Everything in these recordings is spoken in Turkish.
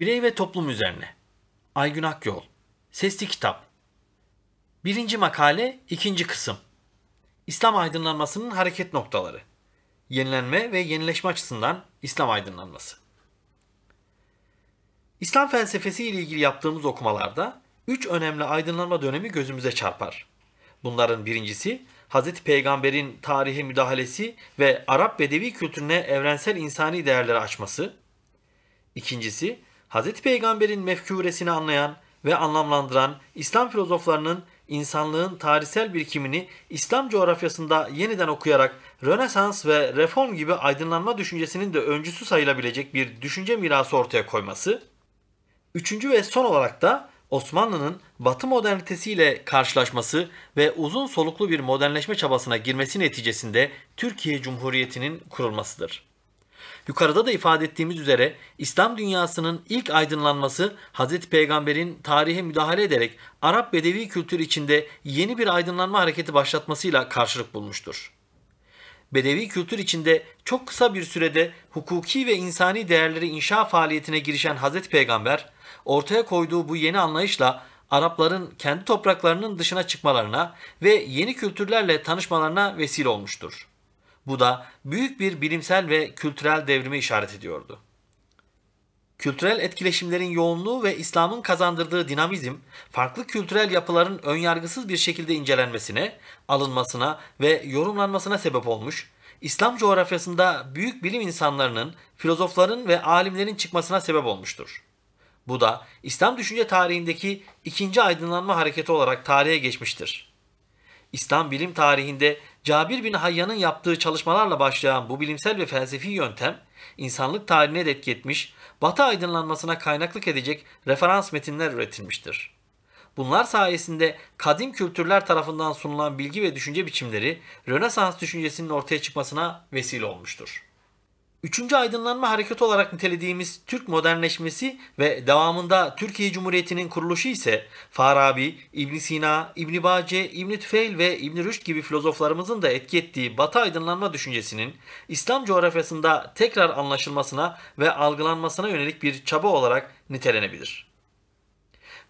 Birey ve toplum üzerine. Aygün Akyol. Sesli kitap. Birinci makale, ikinci kısım. İslam aydınlanmasının hareket noktaları. Yenilenme ve yenileşme açısından İslam aydınlanması. İslam felsefesi ile ilgili yaptığımız okumalarda 3 önemli aydınlanma dönemi gözümüze çarpar. Bunların birincisi, Hz. Peygamber'in tarihe müdahalesi ve Arap Bedevi kültürüne evrensel insani değerleri açması. İkincisi, Hz. Peygamber'in mefkûresini anlayan ve anlamlandıran İslam filozoflarının insanlığın tarihsel birikimini İslam coğrafyasında yeniden okuyarak Rönesans ve Reform gibi aydınlanma düşüncesinin de öncüsü sayılabilecek bir düşünce mirası ortaya koyması. Üçüncü ve son olarak da Osmanlı'nın Batı modernitesiyle karşılaşması ve uzun soluklu bir modernleşme çabasına girmesi neticesinde Türkiye Cumhuriyeti'nin kurulmasıdır. Yukarıda da ifade ettiğimiz üzere İslam dünyasının ilk aydınlanması Hz. Peygamber'in tarihe müdahale ederek Arap Bedevi kültürü içinde yeni bir aydınlanma hareketi başlatmasıyla karşılık bulmuştur. Bedevi kültür içinde çok kısa bir sürede hukuki ve insani değerleri inşa faaliyetine girişen Hz. Peygamber, ortaya koyduğu bu yeni anlayışla Arapların kendi topraklarının dışına çıkmalarına ve yeni kültürlerle tanışmalarına vesile olmuştur. Bu da büyük bir bilimsel ve kültürel devrime işaret ediyordu. Kültürel etkileşimlerin yoğunluğu ve İslam'ın kazandırdığı dinamizm, farklı kültürel yapıların önyargısız bir şekilde incelenmesine, alınmasına ve yorumlanmasına sebep olmuş, İslam coğrafyasında büyük bilim insanlarının, filozofların ve alimlerin çıkmasına sebep olmuştur. Bu da İslam düşünce tarihindeki ikinci aydınlanma hareketi olarak tarihe geçmiştir. İslam bilim tarihinde Cabir bin Hayyan'ın yaptığı çalışmalarla başlayan bu bilimsel ve felsefi yöntem, insanlık tarihine de etki etmiş, Batı aydınlanmasına kaynaklık edecek referans metinler üretilmiştir. Bunlar sayesinde kadim kültürler tarafından sunulan bilgi ve düşünce biçimleri, Rönesans düşüncesinin ortaya çıkmasına vesile olmuştur. Üçüncü aydınlanma hareketi olarak nitelediğimiz Türk modernleşmesi ve devamında Türkiye Cumhuriyeti'nin kuruluşu ise Farabi, İbn Sina, İbn Bace, İbn Tüfeil ve İbn Rüşd gibi filozoflarımızın da etki ettiği Batı aydınlanma düşüncesinin İslam coğrafyasında tekrar anlaşılmasına ve algılanmasına yönelik bir çaba olarak nitelenebilir.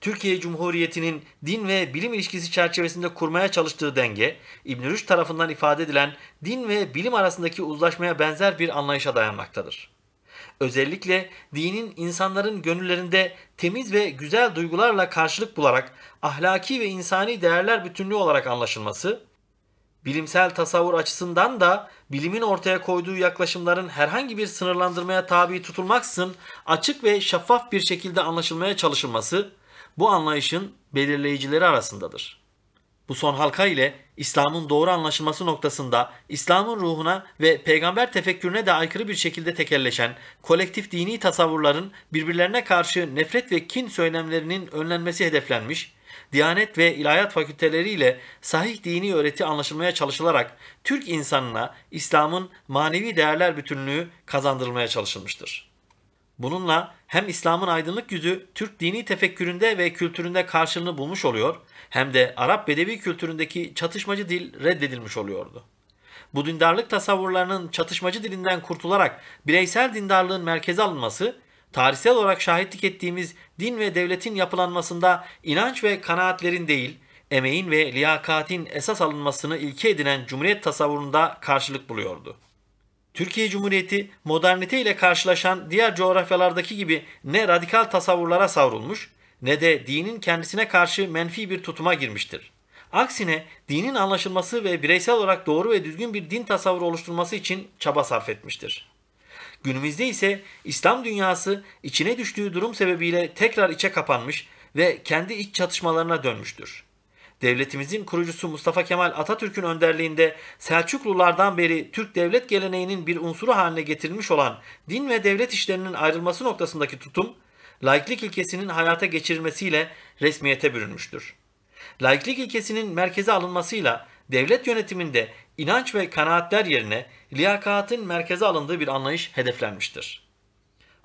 Türkiye Cumhuriyeti'nin din ve bilim ilişkisi çerçevesinde kurmaya çalıştığı denge, İbn Rüşd tarafından ifade edilen din ve bilim arasındaki uzlaşmaya benzer bir anlayışa dayanmaktadır. Özellikle dinin insanların gönüllerinde temiz ve güzel duygularla karşılık bularak ahlaki ve insani değerler bütünlüğü olarak anlaşılması, bilimsel tasavvur açısından da bilimin ortaya koyduğu yaklaşımların herhangi bir sınırlandırmaya tabi tutulmaksızın açık ve şeffaf bir şekilde anlaşılmaya çalışılması, bu anlayışın belirleyicileri arasındadır. Bu son halka ile İslam'ın doğru anlaşılması noktasında İslam'ın ruhuna ve peygamber tefekkürüne de aykırı bir şekilde tekelleşen kolektif dini tasavvurların birbirlerine karşı nefret ve kin söylemlerinin önlenmesi hedeflenmiş, Diyanet ve İlahiyat fakülteleriyle sahih dini öğreti anlaşılmaya çalışılarak Türk insanına İslam'ın manevi değerler bütünlüğü kazandırılmaya çalışılmıştır. Bununla hem İslam'ın aydınlık yüzü Türk dini tefekküründe ve kültüründe karşılığını bulmuş oluyor, hem de Arap Bedevi kültüründeki çatışmacı dil reddedilmiş oluyordu. Bu dindarlık tasavvurlarının çatışmacı dilinden kurtularak bireysel dindarlığın merkeze alınması, tarihsel olarak şahitlik ettiğimiz din ve devletin yapılanmasında inanç ve kanaatlerin değil, emeğin ve liyakatin esas alınmasını ilke edinen Cumhuriyet tasavvurunda karşılık buluyordu. Türkiye Cumhuriyeti modernite ile karşılaşan diğer coğrafyalardaki gibi ne radikal tasavvurlara savrulmuş ne de dinin kendisine karşı menfi bir tutuma girmiştir. Aksine dinin anlaşılması ve bireysel olarak doğru ve düzgün bir din tasavvuru oluşturulması için çaba sarf etmiştir. Günümüzde ise İslam dünyası içine düştüğü durum sebebiyle tekrar içe kapanmış ve kendi iç çatışmalarına dönmüştür. Devletimizin kurucusu Mustafa Kemal Atatürk'ün önderliğinde Selçuklulardan beri Türk devlet geleneğinin bir unsuru haline getirilmiş olan din ve devlet işlerinin ayrılması noktasındaki tutum, laiklik ilkesinin hayata geçirilmesiyle resmiyete bürünmüştür. Laiklik ilkesinin merkeze alınmasıyla devlet yönetiminde inanç ve kanaatler yerine liyakatın merkeze alındığı bir anlayış hedeflenmiştir.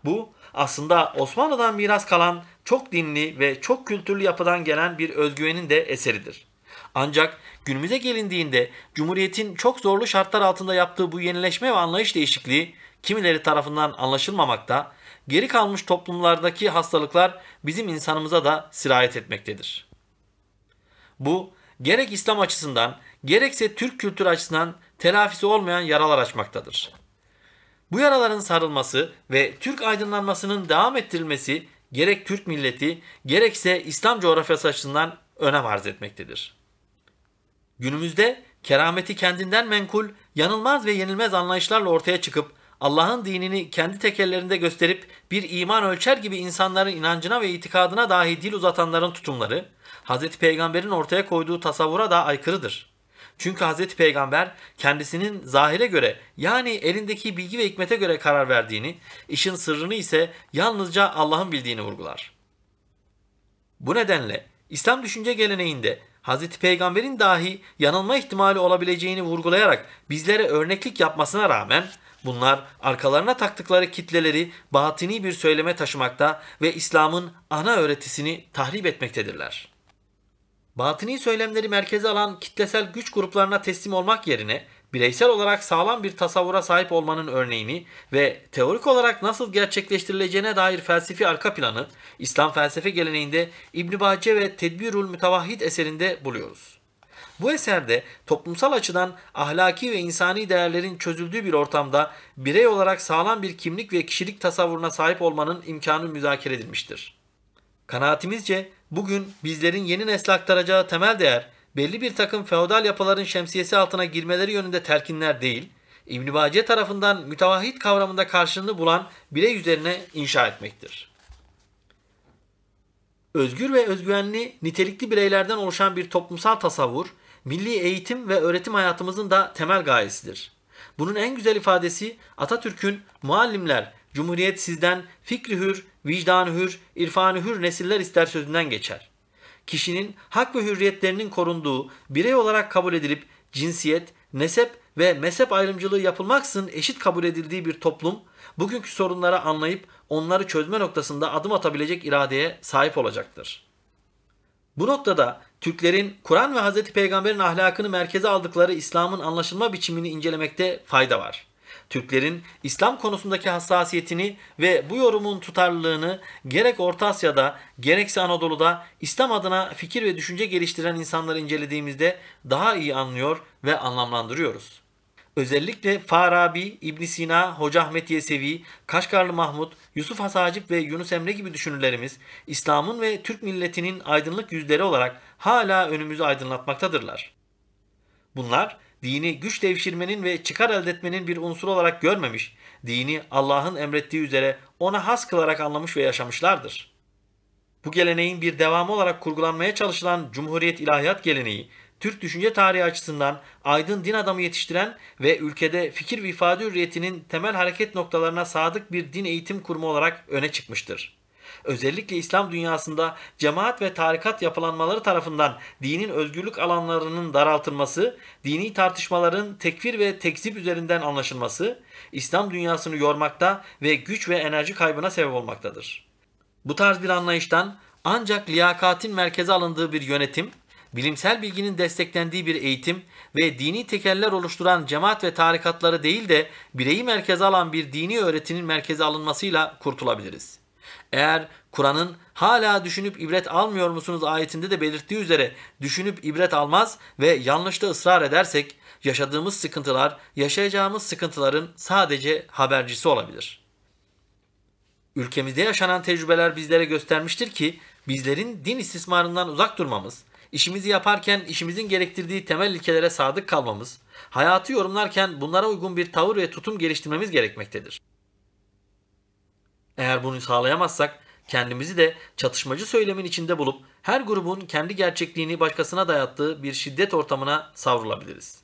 Bu aslında Osmanlı'dan miras kalan çok dinli ve çok kültürlü yapıdan gelen bir özgüvenin de eseridir. Ancak günümüze gelindiğinde Cumhuriyet'in çok zorlu şartlar altında yaptığı bu yenileşme ve anlayış değişikliği kimileri tarafından anlaşılmamakta, geri kalmış toplumlardaki hastalıklar bizim insanımıza da sirayet etmektedir. Bu gerek İslam açısından gerekse Türk kültürü açısından telafisi olmayan yaralar açmaktadır. Bu yaraların sarılması ve Türk aydınlanmasının devam ettirilmesi gerek Türk milleti gerekse İslam coğrafyası açısından önem arz etmektedir. Günümüzde kerameti kendinden menkul, yanılmaz ve yenilmez anlayışlarla ortaya çıkıp Allah'ın dinini kendi tekellerinde gösterip bir iman ölçer gibi insanların inancına ve itikadına dahi dil uzatanların tutumları, Hz. Peygamber'in ortaya koyduğu tasavvura da aykırıdır. Çünkü Hz. Peygamber kendisinin zahire göre yani elindeki bilgi ve hikmete göre karar verdiğini, işin sırrını ise yalnızca Allah'ın bildiğini vurgular. Bu nedenle İslam düşünce geleneğinde Hz. Peygamber'in dahi yanılma ihtimali olabileceğini vurgulayarak bizlere örneklik yapmasına rağmen bunlar arkalarına taktıkları kitleleri batini bir söyleme taşımakta ve İslam'ın ana öğretisini tahrip etmektedirler. Batini söylemleri merkeze alan kitlesel güç gruplarına teslim olmak yerine bireysel olarak sağlam bir tasavvura sahip olmanın örneğini ve teorik olarak nasıl gerçekleştirileceğine dair felsefi arka planı İslam felsefe geleneğinde İbn Bace ve Tedbirül Mütevahhid eserinde buluyoruz. Bu eserde toplumsal açıdan ahlaki ve insani değerlerin çözüldüğü bir ortamda birey olarak sağlam bir kimlik ve kişilik tasavvuruna sahip olmanın imkanı müzakere edilmiştir. Kanaatimizce bugün bizlerin yeni nesle aktaracağı temel değer belli bir takım feodal yapıların şemsiyesi altına girmeleri yönünde telkinler değil, İbn Bace tarafından mütevahhid kavramında karşılığını bulan birey üzerine inşa etmektir. Özgür ve özgüvenli, nitelikli bireylerden oluşan bir toplumsal tasavvur, milli eğitim ve öğretim hayatımızın da temel gayesidir. Bunun en güzel ifadesi Atatürk'ün "Muallimler, Cumhuriyet sizden fikri hür, vicdanı hür, irfanı hür nesiller ister" sözünden geçer. Kişinin hak ve hürriyetlerinin korunduğu, birey olarak kabul edilip cinsiyet, nesep ve mezhep ayrımcılığı yapılmaksızın eşit kabul edildiği bir toplum, bugünkü sorunları anlayıp onları çözme noktasında adım atabilecek iradeye sahip olacaktır. Bu noktada Türklerin Kur'an ve Hz. Peygamber'in ahlakını merkeze aldıkları İslam'ın anlaşılma biçimini incelemekte fayda var. Türklerin İslam konusundaki hassasiyetini ve bu yorumun tutarlılığını gerek Orta Asya'da gerekse Anadolu'da İslam adına fikir ve düşünce geliştiren insanları incelediğimizde daha iyi anlıyor ve anlamlandırıyoruz. Özellikle Farabi, İbn Sina, Hoca Ahmet Yesevi, Kaşgarlı Mahmud, Yusuf Has Hacip ve Yunus Emre gibi düşünürlerimiz İslam'ın ve Türk milletinin aydınlık yüzleri olarak hala önümüzü aydınlatmaktadırlar. Bunlar dini güç devşirmenin ve çıkar elde etmenin bir unsuru olarak görmemiş, dini Allah'ın emrettiği üzere ona has kılarak anlamış ve yaşamışlardır. Bu geleneğin bir devamı olarak kurgulanmaya çalışılan Cumhuriyet İlahiyat geleneği, Türk düşünce tarihi açısından aydın din adamı yetiştiren ve ülkede fikir ve ifade hürriyetinin temel hareket noktalarına sadık bir din eğitim kurumu olarak öne çıkmıştır. Özellikle İslam dünyasında cemaat ve tarikat yapılanmaları tarafından dinin özgürlük alanlarının daraltılması, dini tartışmaların tekfir ve tekzip üzerinden anlaşılması, İslam dünyasını yormakta ve güç ve enerji kaybına sebep olmaktadır. Bu tarz bir anlayıştan ancak liyakatin merkeze alındığı bir yönetim, bilimsel bilginin desteklendiği bir eğitim ve dini tekeller oluşturan cemaat ve tarikatları değil de bireyi merkeze alan bir dini öğretinin merkeze alınmasıyla kurtulabiliriz. Eğer Kur'an'ın hala düşünüp ibret almıyor musunuz ayetinde de belirttiği üzere düşünüp ibret almaz ve yanlışta ısrar edersek yaşadığımız sıkıntılar yaşayacağımız sıkıntıların sadece habercisi olabilir. Ülkemizde yaşanan tecrübeler bizlere göstermiştir ki bizlerin din istismarından uzak durmamız, işimizi yaparken işimizin gerektirdiği temel ilkelere sadık kalmamız, hayatı yorumlarken bunlara uygun bir tavır ve tutum geliştirmemiz gerekmektedir. Eğer bunu sağlayamazsak kendimizi de çatışmacı söylemin içinde bulup her grubun kendi gerçekliğini başkasına dayattığı bir şiddet ortamına savrulabiliriz.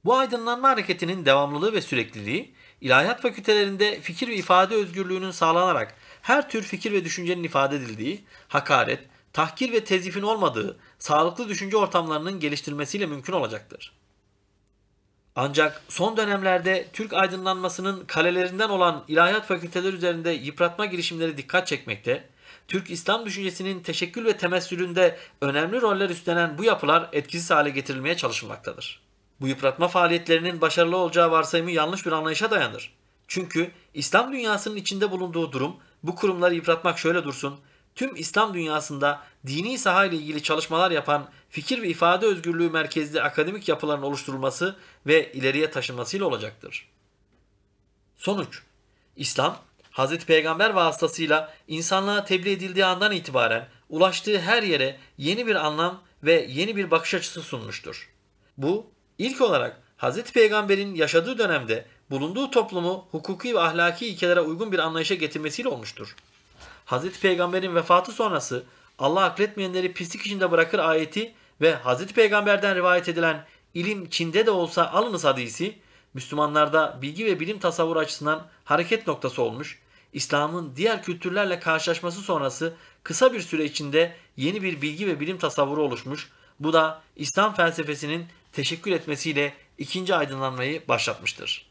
Bu aydınlanma hareketinin devamlılığı ve sürekliliği, ilahiyat fakültelerinde fikir ve ifade özgürlüğünün sağlanarak her tür fikir ve düşüncenin ifade edildiği, hakaret, tahkir ve tezifin olmadığı sağlıklı düşünce ortamlarının geliştirilmesiyle mümkün olacaktır. Ancak son dönemlerde Türk aydınlanmasının kalelerinden olan ilahiyat fakülteleri üzerinde yıpratma girişimleri dikkat çekmekte, Türk İslam düşüncesinin teşekkül ve temessülünde önemli roller üstlenen bu yapılar etkisiz hale getirilmeye çalışılmaktadır. Bu yıpratma faaliyetlerinin başarılı olacağı varsayımı yanlış bir anlayışa dayanır. Çünkü İslam dünyasının içinde bulunduğu durum, bu kurumları yıpratmak şöyle dursun, tüm İslam dünyasında dini saha ile ilgili çalışmalar yapan fikir ve ifade özgürlüğü merkezli akademik yapıların oluşturulması ve ileriye taşınmasıyla olacaktır. Sonuç: İslam, Hz. Peygamber vasıtasıyla insanlığa tebliğ edildiği andan itibaren ulaştığı her yere yeni bir anlam ve yeni bir bakış açısı sunmuştur. Bu, ilk olarak Hz. Peygamber'in yaşadığı dönemde bulunduğu toplumu hukuki ve ahlaki ilkelere uygun bir anlayışa getirmesiyle olmuştur. Hz. Peygamber'in vefatı sonrası Allah akletmeyenleri pislik içinde bırakır ayeti ve Hz. Peygamber'den rivayet edilen ilim Çin'de de olsa alınız hadisi, Müslümanlarda bilgi ve bilim tasavvuru açısından hareket noktası olmuş, İslam'ın diğer kültürlerle karşılaşması sonrası kısa bir süre içinde yeni bir bilgi ve bilim tasavvuru oluşmuş, bu da İslam felsefesinin teşekkür etmesiyle ikinci aydınlanmayı başlatmıştır.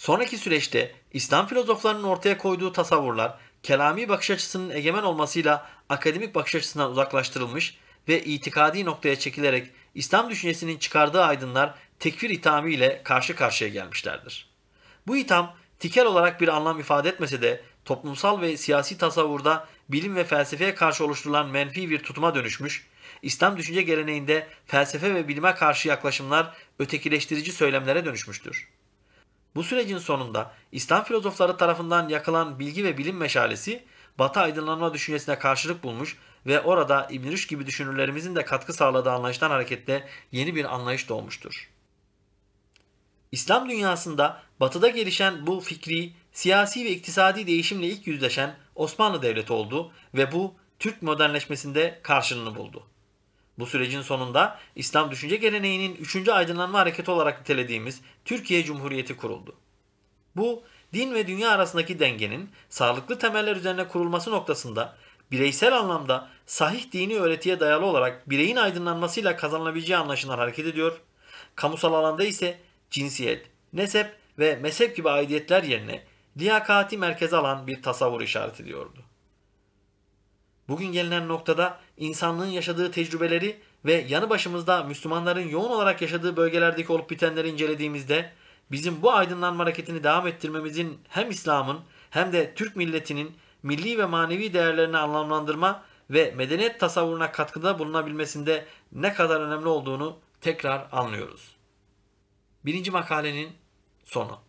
Sonraki süreçte İslam filozoflarının ortaya koyduğu tasavvurlar, kelami bakış açısının egemen olmasıyla akademik bakış açısından uzaklaştırılmış ve itikadi noktaya çekilerek İslam düşüncesinin çıkardığı aydınlar tekfir ithamı ile karşı karşıya gelmişlerdir. Bu itham tikel olarak bir anlam ifade etmese de toplumsal ve siyasi tasavvurda bilim ve felsefeye karşı oluşturulan menfi bir tutuma dönüşmüş, İslam düşünce geleneğinde felsefe ve bilime karşı yaklaşımlar ötekileştirici söylemlere dönüşmüştür. Bu sürecin sonunda İslam filozofları tarafından yakılan bilgi ve bilim meşalesi, Batı aydınlanma düşüncesine karşılık bulmuş ve orada İbn Rüşd gibi düşünürlerimizin de katkı sağladığı anlayıştan hareketle yeni bir anlayış doğmuştur. İslam dünyasında Batı'da gelişen bu fikri, siyasi ve iktisadi değişimle ilk yüzleşen Osmanlı Devleti oldu ve bu Türk modernleşmesinde karşılığını buldu. Bu sürecin sonunda İslam düşünce geleneğinin 3. aydınlanma hareketi olarak nitelediğimiz Türkiye Cumhuriyeti kuruldu. Bu, din ve dünya arasındaki dengenin sağlıklı temeller üzerine kurulması noktasında bireysel anlamda sahih dini öğretiye dayalı olarak bireyin aydınlanmasıyla kazanılabileceği anlayışından hareket ediyor, kamusal alanda ise cinsiyet, nesep ve mezhep gibi aidiyetler yerine liyakati merkeze alan bir tasavvur işaret ediyordu. Bugün gelinen noktada insanlığın yaşadığı tecrübeleri ve yanı başımızda Müslümanların yoğun olarak yaşadığı bölgelerdeki olup bitenleri incelediğimizde bizim bu aydınlanma hareketini devam ettirmemizin hem İslam'ın hem de Türk milletinin milli ve manevi değerlerini anlamlandırma ve medeniyet tasavvuruna katkıda bulunabilmesinde ne kadar önemli olduğunu tekrar anlıyoruz. Birinci makalenin sonu.